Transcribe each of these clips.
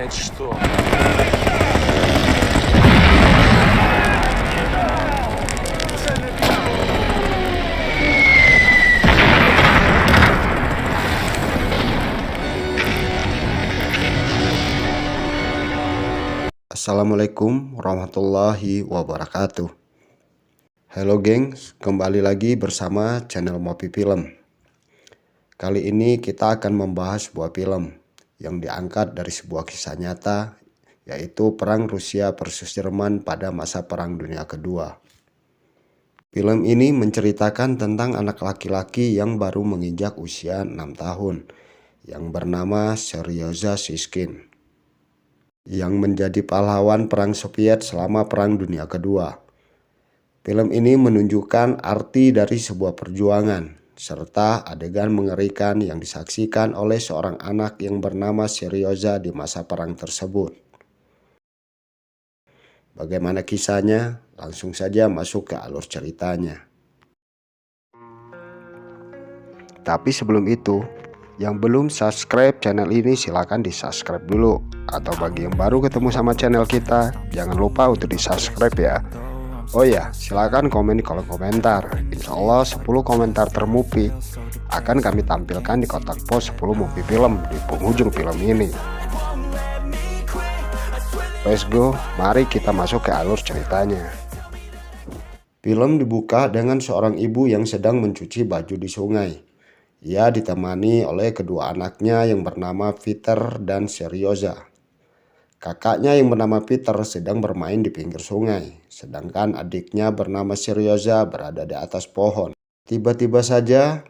знает что. Assalamualaikum warahmatullahi wabarakatuh. Halo gengs, kembali lagi bersama channel Mopi Film. Kali ini kita akan membahas sebuah film yang diangkat dari sebuah kisah nyata, yaitu Perang Rusia versus Jerman pada masa Perang Dunia Kedua. Film ini menceritakan tentang anak laki-laki yang baru menginjak usia 6 tahun yang bernama Seryoza Siskin, yang menjadi pahlawan perang Soviet selama Perang Dunia Kedua. Film ini menunjukkan arti dari sebuah perjuangan, serta adegan mengerikan yang disaksikan oleh seorang anak yang bernama Seryoza di masa perang tersebut. Bagaimana kisahnya? Langsung saja masuk ke alur ceritanya. Tapi sebelum itu, yang belum subscribe channel ini silahkan di subscribe dulu. Atau bagi yang baru ketemu sama channel kita, jangan lupa untuk di subscribe ya. Oh ya, silahkan komen di kolom komentar. Insya Allah 10 komentar termupi akan kami tampilkan di kotak pos 10 Mopi Film di penghujung film ini. Let's go, mari kita masuk ke alur ceritanya. Film dibuka dengan seorang ibu yang sedang mencuci baju di sungai. Ia ditemani oleh kedua anaknya yang bernama Peter dan Seryoza. Kakaknya yang bernama Peter sedang bermain di pinggir sungai, sedangkan adiknya bernama Seryoza berada di atas pohon. Tiba-tiba saja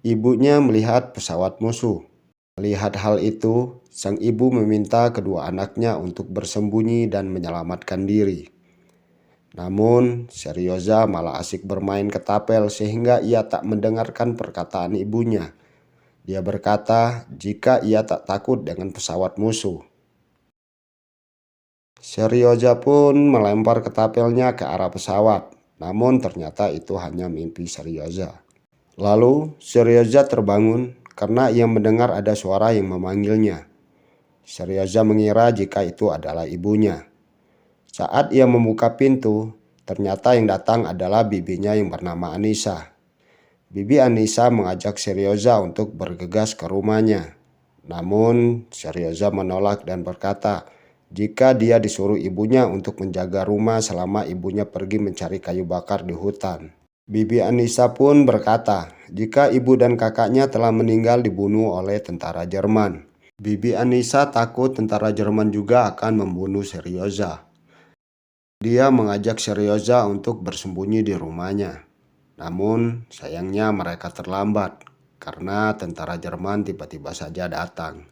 ibunya melihat pesawat musuh. Melihat hal itu, sang ibu meminta kedua anaknya untuk bersembunyi dan menyelamatkan diri. Namun, Seryoza malah asik bermain ketapel sehingga ia tak mendengarkan perkataan ibunya. Dia berkata jika ia tak takut dengan pesawat musuh. Seryoza pun melempar ketapelnya ke arah pesawat, namun ternyata itu hanya mimpi Seryoza. Lalu Seryoza terbangun karena ia mendengar ada suara yang memanggilnya. Seryoza mengira jika itu adalah ibunya. Saat ia membuka pintu, ternyata yang datang adalah bibinya yang bernama Anissa. Bibi Anissa mengajak Seryoza untuk bergegas ke rumahnya. Namun Seryoza menolak dan berkata jika dia disuruh ibunya untuk menjaga rumah selama ibunya pergi mencari kayu bakar di hutan. Bibi Anissa pun berkata jika ibu dan kakaknya telah meninggal dibunuh oleh tentara Jerman. Bibi Anissa takut tentara Jerman juga akan membunuh Seryoza. Dia mengajak Seryoza untuk bersembunyi di rumahnya. Namun sayangnya mereka terlambat karena tentara Jerman tiba-tiba saja datang.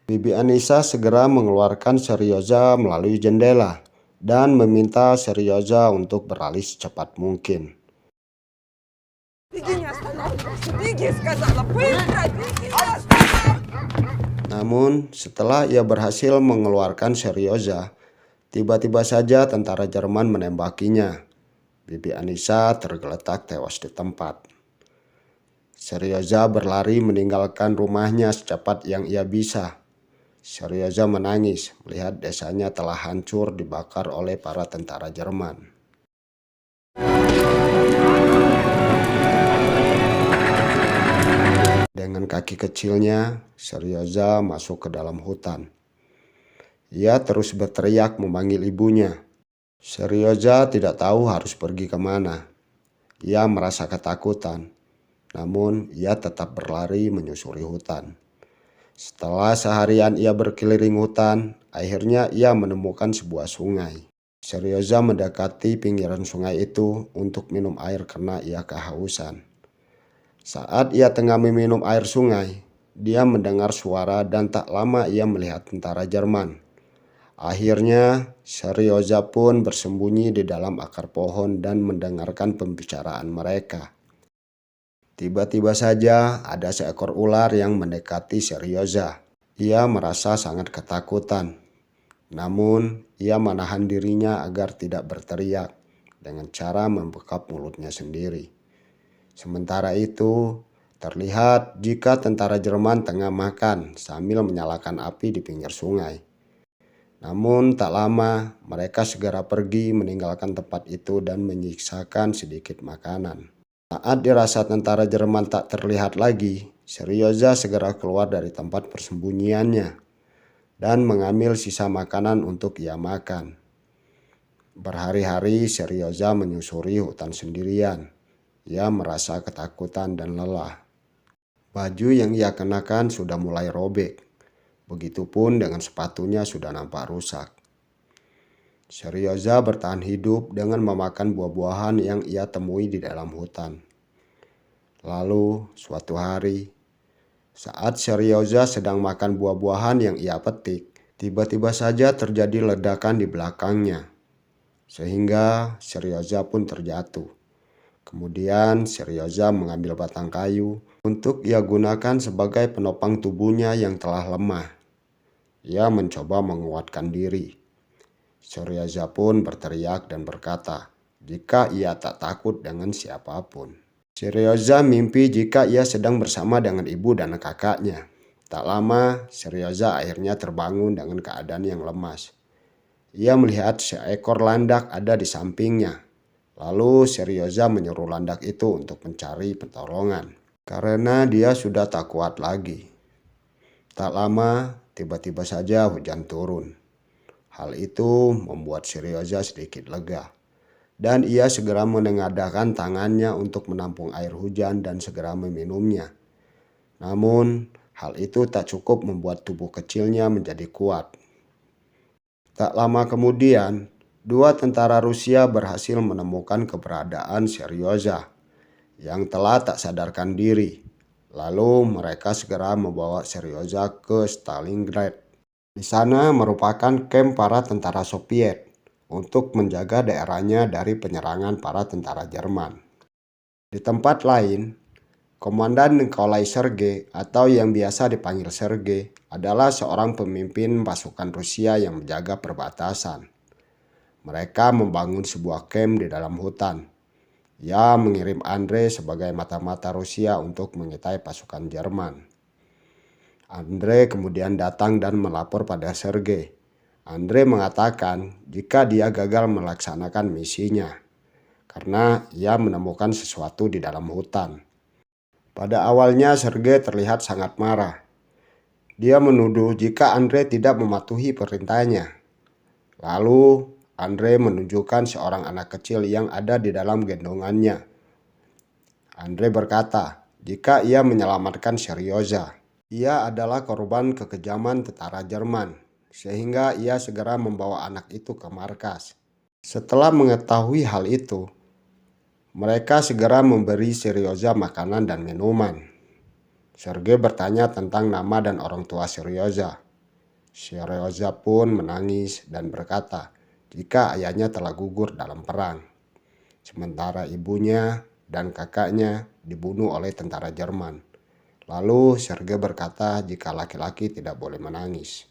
Bibi Anissa segera mengeluarkan Seryoza melalui jendela dan meminta Seryoza untuk beralih secepat mungkin. Namun setelah ia berhasil mengeluarkan Seryoza, tiba-tiba saja tentara Jerman menembakinya. Bibi Anissa tergeletak tewas di tempat. Seryoza berlari meninggalkan rumahnya secepat yang ia bisa. Seryoza menangis melihat desanya telah hancur dibakar oleh para tentara Jerman. Dengan kaki kecilnya, Seryoza masuk ke dalam hutan. Ia terus berteriak memanggil ibunya. Seryoza tidak tahu harus pergi kemana. Ia merasa ketakutan, namun ia tetap berlari menyusuri hutan. Setelah seharian ia berkeliling hutan, akhirnya ia menemukan sebuah sungai. Seryoza mendekati pinggiran sungai itu untuk minum air karena ia kehausan. Saat ia tengah meminum air sungai, dia mendengar suara dan tak lama ia melihat tentara Jerman. Akhirnya, Seryoza pun bersembunyi di dalam akar pohon dan mendengarkan pembicaraan mereka. Tiba-tiba saja ada seekor ular yang mendekati Seryoza. Ia merasa sangat ketakutan. Namun, ia menahan dirinya agar tidak berteriak dengan cara membekap mulutnya sendiri. Sementara itu, terlihat jika tentara Jerman tengah makan sambil menyalakan api di pinggir sungai. Namun tak lama mereka segera pergi meninggalkan tempat itu dan menyisakan sedikit makanan. Saat dirasa tentara Jerman tak terlihat lagi, Serioza segera keluar dari tempat persembunyiannya dan mengambil sisa makanan untuk ia makan. Berhari-hari Serioza menyusuri hutan sendirian. Ia merasa ketakutan dan lelah. Baju yang ia kenakan sudah mulai robek. Begitupun dengan sepatunya sudah nampak rusak. Serioza bertahan hidup dengan memakan buah-buahan yang ia temui di dalam hutan. Lalu suatu hari, saat Serioza sedang makan buah-buahan yang ia petik, tiba-tiba saja terjadi ledakan di belakangnya. Sehingga Serioza pun terjatuh. Kemudian Serioza mengambil batang kayu untuk ia gunakan sebagai penopang tubuhnya yang telah lemah. Ia mencoba menguatkan diri. Serioza pun berteriak dan berkata, jika ia tak takut dengan siapapun. Serioza mimpi jika ia sedang bersama dengan ibu dan kakaknya. Tak lama, Serioza akhirnya terbangun dengan keadaan yang lemas. Ia melihat seekor landak ada di sampingnya. Lalu Serioza menyuruh landak itu untuk mencari pertolongan. Karena dia sudah tak kuat lagi. Tak lama, tiba-tiba saja hujan turun. Hal itu membuat Serioza sedikit lega. Dan ia segera menengadahkan tangannya untuk menampung air hujan dan segera meminumnya. Namun, hal itu tak cukup membuat tubuh kecilnya menjadi kuat. Tak lama kemudian, dua tentara Rusia berhasil menemukan keberadaan Serioza yang telah tak sadarkan diri. Lalu mereka segera membawa Serioza ke Stalingrad. Di sana merupakan kamp para tentara Soviet untuk menjaga daerahnya dari penyerangan para tentara Jerman. Di tempat lain, Komandan Nikolai Sergei atau yang biasa dipanggil Sergei adalah seorang pemimpin pasukan Rusia yang menjaga perbatasan. Mereka membangun sebuah kamp di dalam hutan. Ia mengirim Andre sebagai mata-mata Rusia untuk mengintai pasukan Jerman. Andre kemudian datang dan melapor pada Sergei. Andre mengatakan jika dia gagal melaksanakan misinya karena ia menemukan sesuatu di dalam hutan. Pada awalnya Sergei terlihat sangat marah. Dia menuduh jika Andre tidak mematuhi perintahnya. Lalu Andre menunjukkan seorang anak kecil yang ada di dalam gendongannya. Andre berkata jika ia menyelamatkan Serioza. Ia adalah korban kekejaman tentara Jerman, sehingga ia segera membawa anak itu ke markas. Setelah mengetahui hal itu, mereka segera memberi Serioza makanan dan minuman. Sergei bertanya tentang nama dan orang tua Serioza. Serioza pun menangis dan berkata jika ayahnya telah gugur dalam perang, sementara ibunya dan kakaknya dibunuh oleh tentara Jerman. Lalu Sergei berkata jika laki-laki tidak boleh menangis.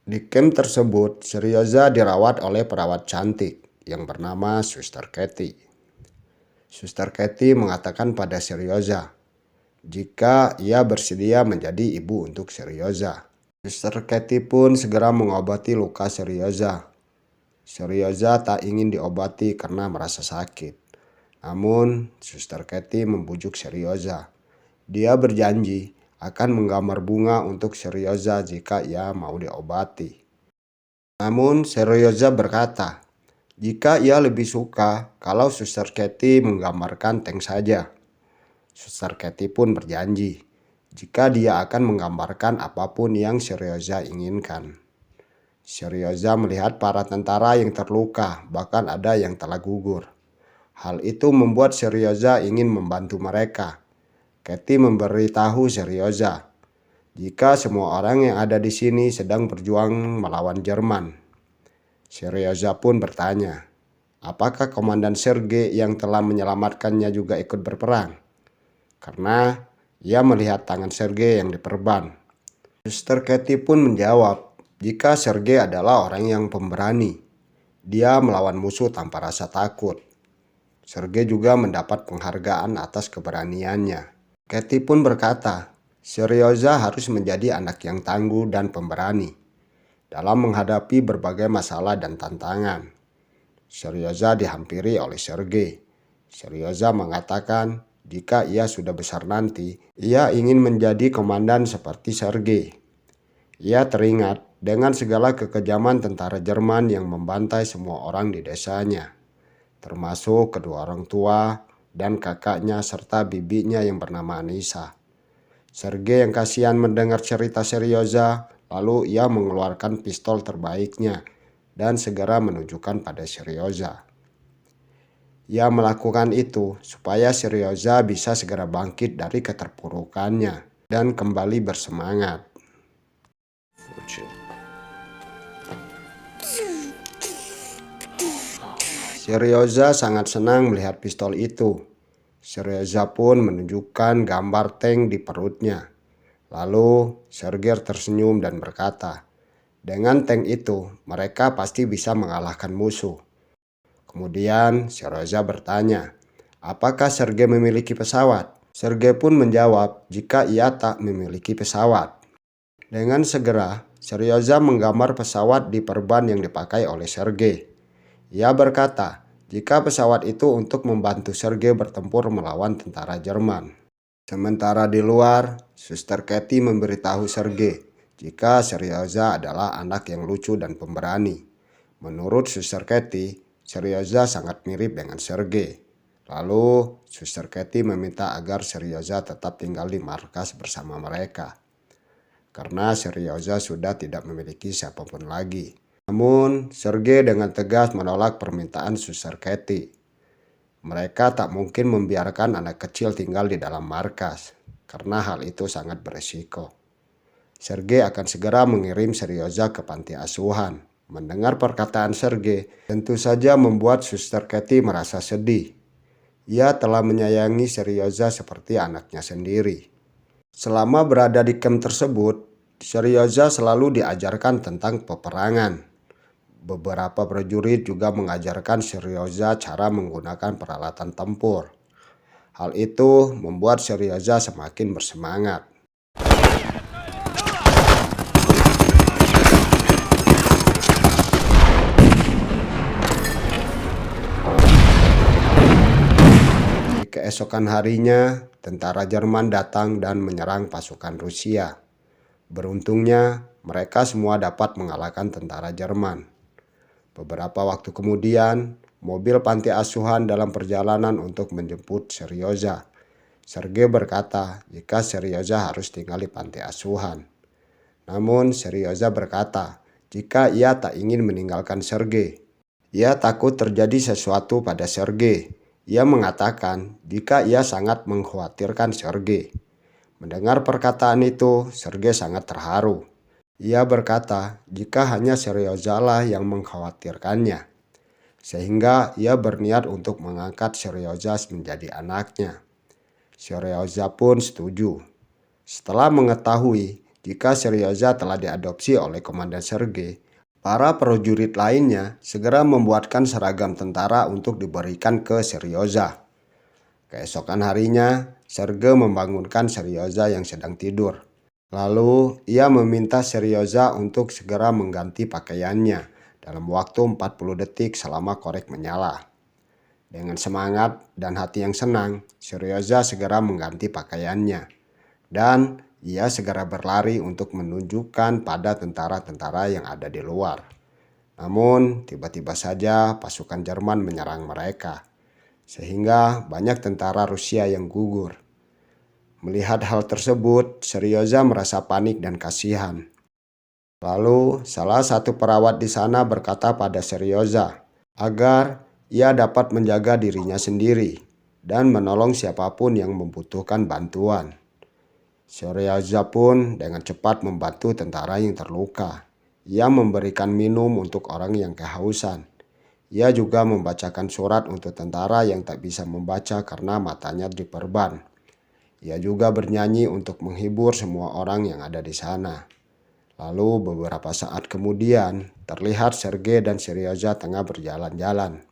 Di kamp tersebut, Serioza dirawat oleh perawat cantik yang bernama Suster Katy. Suster Katy mengatakan pada Serioza jika ia bersedia menjadi ibu untuk Serioza. Suster Katy pun segera mengobati luka Serioza. Serioza tak ingin diobati karena merasa sakit. Namun, Suster Katy membujuk Serioza. Dia berjanji akan menggambar bunga untuk Serioza jika ia mau diobati. Namun Serioza berkata jika ia lebih suka kalau Suster Katy menggambarkan tank saja. Suster Katy pun berjanji jika dia akan menggambarkan apapun yang Serioza inginkan. Serioza melihat para tentara yang terluka, bahkan ada yang telah gugur. Hal itu membuat Serioza ingin membantu mereka. Katy memberitahu Serioza jika semua orang yang ada di sini sedang berjuang melawan Jerman. Serioza pun bertanya, apakah Komandan Sergei yang telah menyelamatkannya juga ikut berperang? Karena ia melihat tangan Sergei yang diperban. Suster Katy pun menjawab jika Sergei adalah orang yang pemberani. Dia melawan musuh tanpa rasa takut. Sergei juga mendapat penghargaan atas keberaniannya. Katie pun berkata, Seryoza harus menjadi anak yang tangguh dan pemberani dalam menghadapi berbagai masalah dan tantangan. Seryoza dihampiri oleh Sergei. Seryoza mengatakan jika ia sudah besar nanti, ia ingin menjadi komandan seperti Sergei. Ia teringat dengan segala kekejaman tentara Jerman yang membantai semua orang di desanya, termasuk kedua orang tua dan kakaknya serta bibinya yang bernama Anissa. Sergei yang kasihan mendengar cerita Seryoza, lalu ia mengeluarkan pistol terbaiknya dan segera menunjukkan pada Seryoza. Ia melakukan itu supaya Seryoza bisa segera bangkit dari keterpurukannya dan kembali bersemangat. Seryoza sangat senang melihat pistol itu. Seryoza pun menunjukkan gambar tank di perutnya. Lalu Sergei tersenyum dan berkata, dengan tank itu mereka pasti bisa mengalahkan musuh. Kemudian Seryoza bertanya, apakah Sergei memiliki pesawat? Sergei pun menjawab jika ia tak memiliki pesawat. Dengan segera, Seryoza menggambar pesawat di perban yang dipakai oleh Sergei. Ia berkata, jika pesawat itu untuk membantu Sergei bertempur melawan tentara Jerman. Sementara di luar, Suster Katie memberitahu Sergei jika Seryoza adalah anak yang lucu dan pemberani. Menurut Suster Katie, Seryoza sangat mirip dengan Sergei. Lalu, Suster Katie meminta agar Seryoza tetap tinggal di markas bersama mereka, karena Seryoza sudah tidak memiliki siapapun lagi. Namun, Sergei dengan tegas menolak permintaan Suster Katie. Mereka tak mungkin membiarkan anak kecil tinggal di dalam markas, karena hal itu sangat beresiko. Sergei akan segera mengirim Seryoza ke panti asuhan. Mendengar perkataan Sergei, tentu saja membuat Suster Katie merasa sedih. Ia telah menyayangi Seryoza seperti anaknya sendiri. Selama berada di kamp tersebut, Seryoza selalu diajarkan tentang peperangan. Beberapa prajurit juga mengajarkan Seryoza cara menggunakan peralatan tempur. Hal itu membuat Seryoza semakin bersemangat. Di keesokan harinya, tentara Jerman datang dan menyerang pasukan Rusia. Beruntungnya, mereka semua dapat mengalahkan tentara Jerman. Beberapa waktu kemudian, mobil panti asuhan dalam perjalanan untuk menjemput Seryoza. Sergei berkata jika Seryoza harus tinggal di panti asuhan. Namun Seryoza berkata jika ia tak ingin meninggalkan Sergei. Ia takut terjadi sesuatu pada Sergei. Ia mengatakan jika ia sangat mengkhawatirkan Sergei. Mendengar perkataan itu, Sergei sangat terharu. Ia berkata jika hanya Seryoza lah yang mengkhawatirkannya, sehingga ia berniat untuk mengangkat Seryoza menjadi anaknya. Seryoza pun setuju. Setelah mengetahui jika Seryoza telah diadopsi oleh Komandan Sergei, para prajurit lainnya segera membuatkan seragam tentara untuk diberikan ke Seryoza. Keesokan harinya, Sergei membangunkan Seryoza yang sedang tidur. Lalu, ia meminta Seryoza untuk segera mengganti pakaiannya dalam waktu 40 detik selama korek menyala. Dengan semangat dan hati yang senang, Seryoza segera mengganti pakaiannya. Dan ia segera berlari untuk menunjukkan pada tentara-tentara yang ada di luar. Namun, tiba-tiba saja pasukan Jerman menyerang mereka, sehingga banyak tentara Rusia yang gugur. Melihat hal tersebut, Seryoza merasa panik dan kasihan. Lalu, salah satu perawat di sana berkata pada Seryoza agar ia dapat menjaga dirinya sendiri dan menolong siapapun yang membutuhkan bantuan. Seryoza pun dengan cepat membantu tentara yang terluka. Ia memberikan minum untuk orang yang kehausan. Ia juga membacakan surat untuk tentara yang tak bisa membaca karena matanya diperban. Ia juga bernyanyi untuk menghibur semua orang yang ada di sana. Lalu beberapa saat kemudian, terlihat Sergei dan Seryoza tengah berjalan-jalan.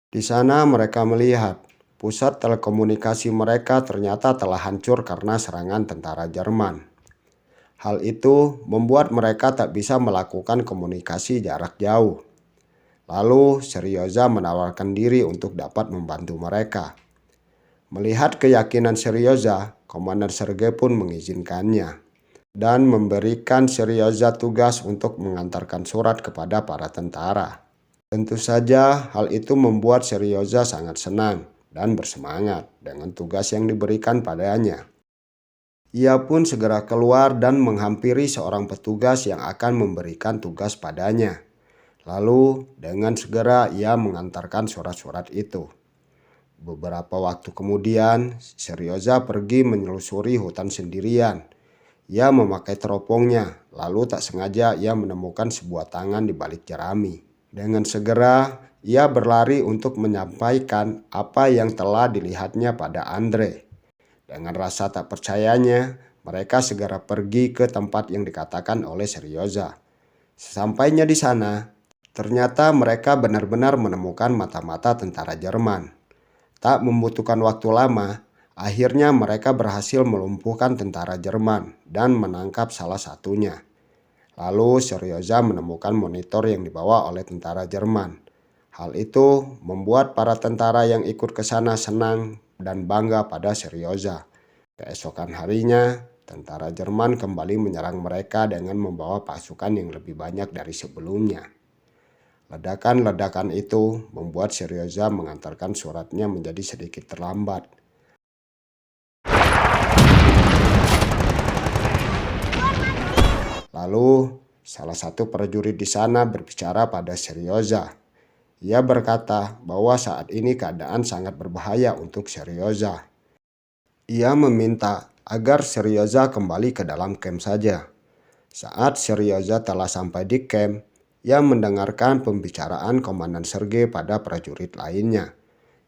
Di sana mereka melihat pusat telekomunikasi mereka ternyata telah hancur karena serangan tentara Jerman. Hal itu membuat mereka tak bisa melakukan komunikasi jarak jauh. Lalu Seryoza menawarkan diri untuk dapat membantu mereka. Melihat keyakinan Seryoza, Komandan Sergei pun mengizinkannya dan memberikan Seryoza tugas untuk mengantarkan surat kepada para tentara. Tentu saja hal itu membuat Seryoza sangat senang dan bersemangat dengan tugas yang diberikan padanya. Ia pun segera keluar dan menghampiri seorang petugas yang akan memberikan tugas padanya. Lalu dengan segera ia mengantarkan surat-surat itu. Beberapa waktu kemudian, Seryoza pergi menelusuri hutan sendirian. Ia memakai teropongnya, lalu tak sengaja ia menemukan sebuah tangan di balik jerami. Dengan segera, ia berlari untuk menyampaikan apa yang telah dilihatnya pada Andre. Dengan rasa tak percayanya, mereka segera pergi ke tempat yang dikatakan oleh Seryoza. Sesampainya di sana, ternyata mereka benar-benar menemukan mata-mata tentara Jerman. Tak membutuhkan waktu lama, akhirnya mereka berhasil melumpuhkan tentara Jerman dan menangkap salah satunya. Lalu Seryoza menemukan monitor yang dibawa oleh tentara Jerman. Hal itu membuat para tentara yang ikut ke sana senang dan bangga pada Seryoza. Keesokan harinya, tentara Jerman kembali menyerang mereka dengan membawa pasukan yang lebih banyak dari sebelumnya. Ledakan-ledakan itu membuat Seryoza mengantarkan suratnya menjadi sedikit terlambat. Lalu, salah satu prajurit di sana berbicara pada Seryoza. Ia berkata bahwa saat ini keadaan sangat berbahaya untuk Seryoza. Ia meminta agar Seryoza kembali ke dalam camp saja. Saat Seryoza telah sampai di camp, ia mendengarkan pembicaraan Komandan Sergei pada prajurit lainnya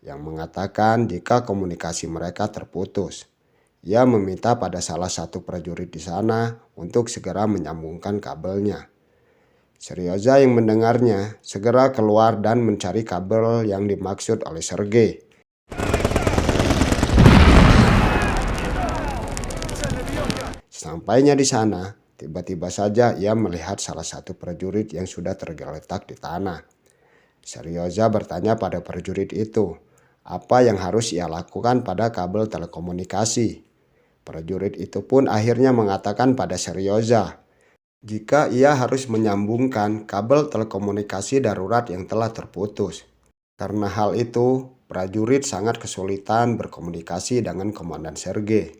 yang mengatakan jika komunikasi mereka terputus. Ia meminta pada salah satu prajurit di sana untuk segera menyambungkan kabelnya. Seryoza yang mendengarnya segera keluar dan mencari kabel yang dimaksud oleh Sergei. Sampainya di sana, tiba-tiba saja ia melihat salah satu prajurit yang sudah tergeletak di tanah. Seryoza bertanya pada prajurit itu, apa yang harus ia lakukan pada kabel telekomunikasi. Prajurit itu pun akhirnya mengatakan pada Seryoza, jika ia harus menyambungkan kabel telekomunikasi darurat yang telah terputus. Karena hal itu, prajurit sangat kesulitan berkomunikasi dengan Komandan Sergei.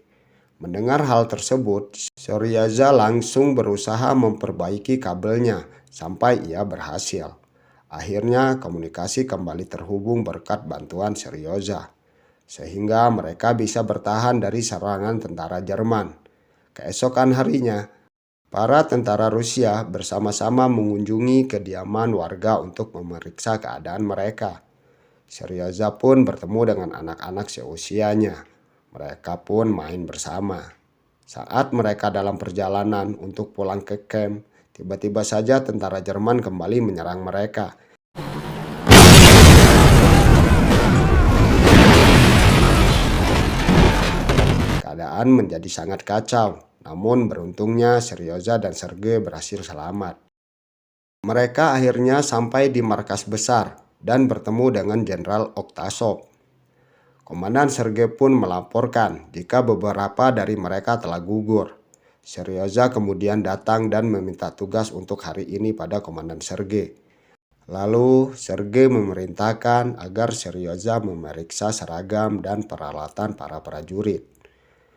Mendengar hal tersebut, Seryoza langsung berusaha memperbaiki kabelnya sampai ia berhasil. Akhirnya komunikasi kembali terhubung berkat bantuan Seryoza, sehingga mereka bisa bertahan dari serangan tentara Jerman. Keesokan harinya, para tentara Rusia bersama-sama mengunjungi kediaman warga untuk memeriksa keadaan mereka. Seryoza pun bertemu dengan anak-anak seusianya. Mereka pun main bersama. Saat mereka dalam perjalanan untuk pulang ke camp, tiba-tiba saja tentara Jerman kembali menyerang mereka. Keadaan menjadi sangat kacau, namun beruntungnya Seryoza dan Sergei berhasil selamat. Mereka akhirnya sampai di markas besar dan bertemu dengan Jenderal Oktasov. Komandan Sergei pun melaporkan jika beberapa dari mereka telah gugur. Seryoza kemudian datang dan meminta tugas untuk hari ini pada Komandan Sergei. Lalu Sergei memerintahkan agar Seryoza memeriksa seragam dan peralatan para prajurit.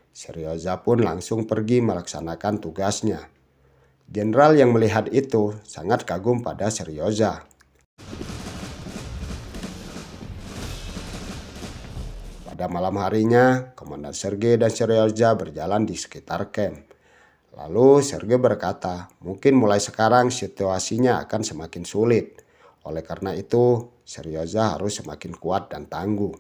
Seryoza pun langsung pergi melaksanakan tugasnya. Jenderal yang melihat itu sangat kagum pada Seryoza. Pada malam harinya, Komandan Sergei dan Seryoza berjalan di sekitar camp. Lalu Sergei berkata, mungkin mulai sekarang situasinya akan semakin sulit. Oleh karena itu, Seryoza harus semakin kuat dan tangguh.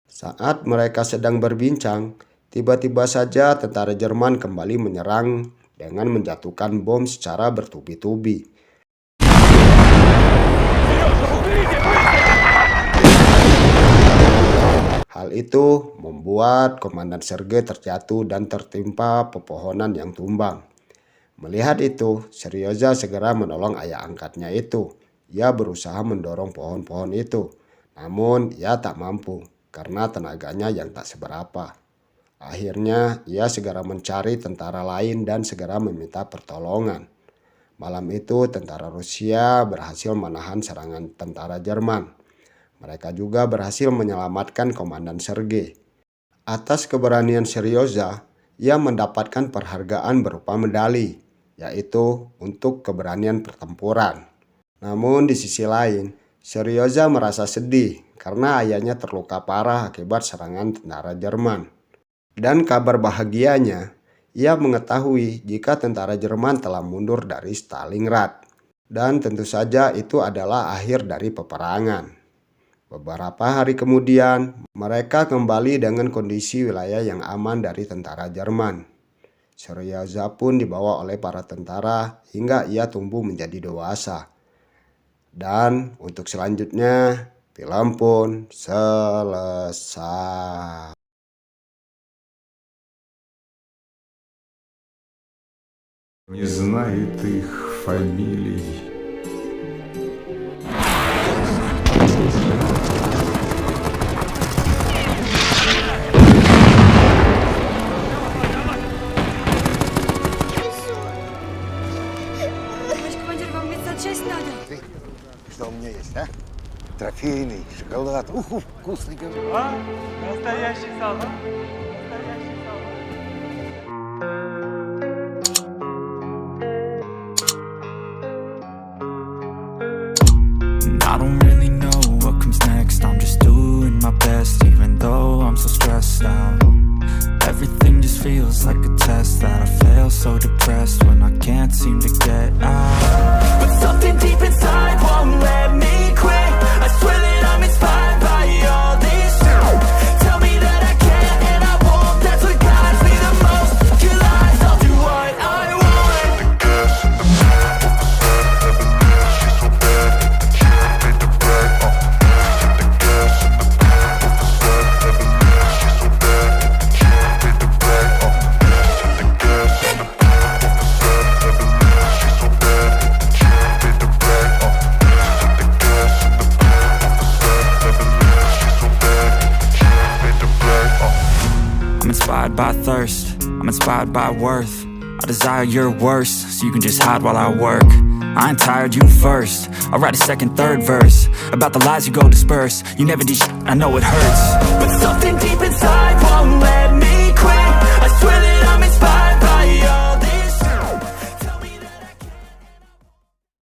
Saat mereka sedang berbincang, tiba-tiba saja tentara Jerman kembali menyerang dengan menjatuhkan bom secara bertubi-tubi. Hal Hal itu membuat Komandan Sergei terjatuh dan tertimpa pepohonan yang tumbang. Melihat itu, Seryoza segera menolong ayah angkatnya itu. Ia berusaha mendorong pohon-pohon itu, namun ia tak mampu karena tenaganya yang tak seberapa. Akhirnya, ia segera mencari tentara lain dan segera meminta pertolongan. Malam itu, tentara Rusia berhasil menahan serangan tentara Jerman. Mereka juga berhasil menyelamatkan Komandan Sergei. Atas keberanian Seryoza, ia mendapatkan penghargaan berupa medali, yaitu untuk keberanian pertempuran. Namun di sisi lain, Seryoza merasa sedih karena ayahnya terluka parah akibat serangan tentara Jerman. Dan kabar bahagianya, ia mengetahui jika tentara Jerman telah mundur dari Stalingrad. Dan tentu saja itu adalah akhir dari peperangan. Beberapa hari kemudian, mereka kembali dengan kondisi wilayah yang aman dari tentara Jerman. Seryoza pun dibawa oleh para tentara hingga ia tumbuh menjadi dewasa. Dan untuk selanjutnya, film pun selesai. Не знает их фамилий. Товарищ командир, вам медсанчасть надо? Что у меня есть, а? Трофейный, шоколад. Уху, вкусный говорю. А? Настоящий солдат? Настоящий солдат. I don't really know what comes next. I'm just doing my best, even though I'm so stressed out. Everything just feels like a test that I fail, so depressed when I can't seem to get out. But something deep inside won't let me quit. I swear that I'm inspired by all this shit. Tell me that I can and I won't. That's what guides me the most. Your lies, I'll do what I want. I'm inspired by thirst, I'm inspired by worth. I desire your worst, so you can just hide while I work. I ain't tired, you first. I'll write a second, third verse about the lies you go disperse. You never did shit, I know it hurts. But something deep inside won't let